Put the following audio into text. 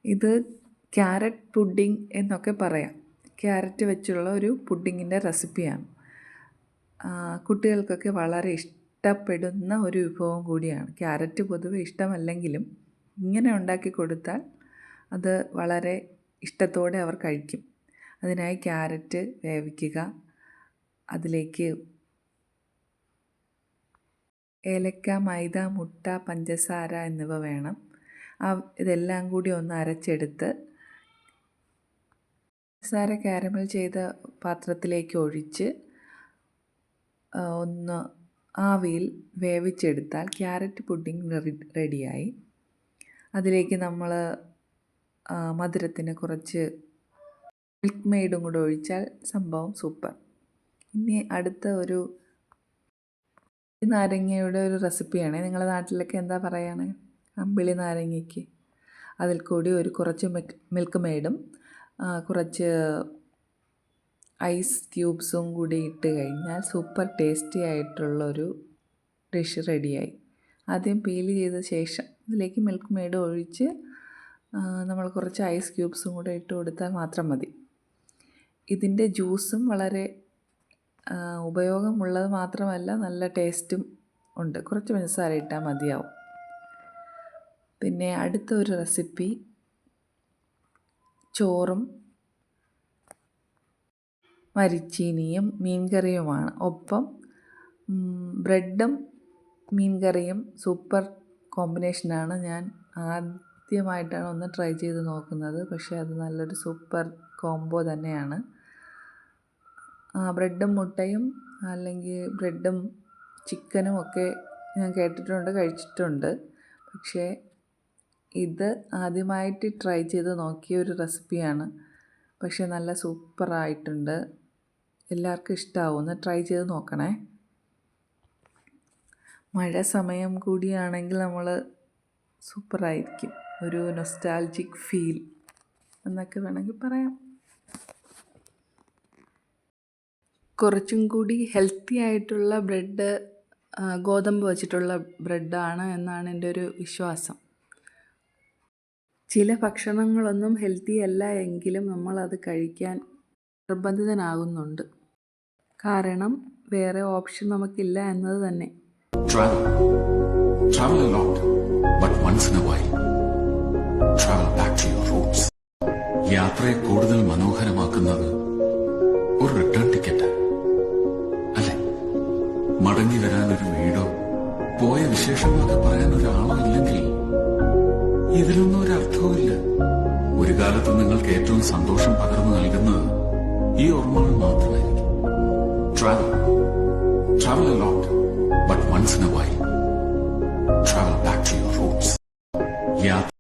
ഇത് carrot pudding എന്നൊക്കെ പറയാം. ക്യാരറ്റ് വെച്ചുള്ള ഒരു പുഡിങ്ങിൻ്റെ റെസിപ്പിയാണ്. കുട്ടികൾക്കൊക്കെ വളരെ ഇഷ്ടപ്പെടുന്ന ഒരു വിഭവം കൂടിയാണ്. ക്യാരറ്റ് പൊതുവെ ഇഷ്ടമല്ലെങ്കിലും ഇങ്ങനെ ഉണ്ടാക്കി കൊടുത്താൽ അത് വളരെ ഇഷ്ടത്തോടെ അവർ കഴിക്കും. അതിനായി ക്യാരറ്റ് വേവിക്കുക, അതിലേക്ക് ഏലക്ക, മൈദ, മുട്ട, പഞ്ചസാര എന്നിവ വേണം. ഇതെല്ലാം കൂടി ഒന്ന് അരച്ചെടുത്ത് പഞ്ചസാര കാരമൽ ചെയ്ത പാത്രത്തിലേക്ക് ഒഴിച്ച് ഒന്ന് ആവിയിൽ വേവിച്ചെടുത്താൽ ക്യാരറ്റ് പുഡിംഗ് റെഡിയായി. അതിലേക്ക് നമ്മൾ മധുരത്തിന് കുറച്ച് മിൽക്ക് മെയ്ഡും കൂടെ ഒഴിച്ചാൽ സംഭവം സൂപ്പർ. ഇനി അടുത്ത ഒരു നാരങ്ങയുടെ ഒരു റെസിപ്പിയാണ്. നിങ്ങളുടെ നാട്ടിലൊക്കെ എന്താ പറയുകയാണ്? അമ്പിളി നാരങ്ങയ്ക്ക്. അതിൽ കൂടി കുറച്ച് മിൽക്ക് മെയ്ഡും കുറച്ച് ഐസ് ക്യൂബ്സും കൂടി ഇട്ട് കഴിഞ്ഞാൽ സൂപ്പർ ടേസ്റ്റി ആയിട്ടുള്ളൊരു ഡിഷ് റെഡിയായി. ആദ്യം പീൽ ചെയ്ത ശേഷം ഇതിലേക്ക് മിൽക്ക് മെയ്ഡ് ഒഴിച്ച് നമ്മൾ കുറച്ച് ഐസ് ക്യൂബ്സും കൂടെ ഇട്ട് കൊടുത്താൽ മാത്രം മതി. ഇതിൻ്റെ ജ്യൂസും വളരെ ഉപയോഗമുള്ളത് മാത്രമല്ല, നല്ല ടേസ്റ്റും ഉണ്ട്. കുറച്ച് പഞ്ചസാര ഇട്ടാൽ മതിയാവും. പിന്നെ അടുത്ത ഒരു റെസിപ്പി ചോറും മരിച്ചീനിയും മീൻകറിയുമാണ്. ഒപ്പം ബ്രെഡും മീൻകറിയും സൂപ്പർ കോമ്പിനേഷനാണ്. ഞാൻ ആദ്യമായിട്ടാണ് ഒന്ന് ട്രൈ ചെയ്ത് നോക്കുന്നത്. പക്ഷേ അത് നല്ലൊരു സൂപ്പർ കോംബോ തന്നെയാണ്. ബ്രെഡും മുട്ടയും അല്ലെങ്കിൽ ബ്രെഡും ചിക്കനും ഒക്കെ ഞാൻ കേട്ടിട്ടുണ്ട്, കഴിച്ചിട്ടുണ്ട്. പക്ഷേ ഇത് ആദ്യമായിട്ട് ട്രൈ ചെയ്ത് നോക്കിയ ഒരു റെസിപ്പിയാണ്. പക്ഷേ നല്ല സൂപ്പറായിട്ടുണ്ട്. എല്ലാവർക്കും ഇഷ്ടമാവും. ഒന്ന് ട്രൈ ചെയ്ത് നോക്കണേ. മഴ സമയം കൂടിയാണെങ്കിൽ നമ്മൾ സൂപ്പറായിരിക്കും. ഒരു നൊസ്റ്റാൾജിക് ഫീൽ എന്നൊക്കെ വേണമെങ്കിൽ പറയാം. കുറച്ചും കൂടി ഹെൽത്തി ആയിട്ടുള്ള ബ്രെഡ് ഗോതമ്പ് വച്ചിട്ടുള്ള ബ്രെഡാണ് എന്നാണ് എൻ്റെ ഒരു വിശ്വാസം. ചില ഭക്ഷണങ്ങളൊന്നും ഹെൽത്തി അല്ല എങ്കിലും നമ്മളത് കഴിക്കാൻ നിർബന്ധിതനാകുന്നുണ്ട്. കാരണം വേറെ ഓപ്ഷൻ നമുക്കില്ല എന്നത് തന്നെ. Travel a lot, but once in a while, travel back to your roots. യാത്രയെ കൂടുതൽ മനോഹരമാക്കുന്നത് ഒരു റിട്ടേൺ ടിക്കറ്റ് അല്ലെ? മടങ്ങി വരാൻ ഒരു വീടോ പോയ വിശേഷങ്ങളൊക്കെ പറയാൻ ഒരാളോ ഇല്ലെങ്കിൽ ഇതിലൊന്നും ഒരർത്ഥവുമില്ല. ഒരു കാലത്ത് നിങ്ങൾക്ക് ഏറ്റവും സന്തോഷം പകർന്നു നൽകുന്നത് ഈ ഓർമ്മകൾ മാത്രമായിരിക്കും. Travel a lot, but once in a while.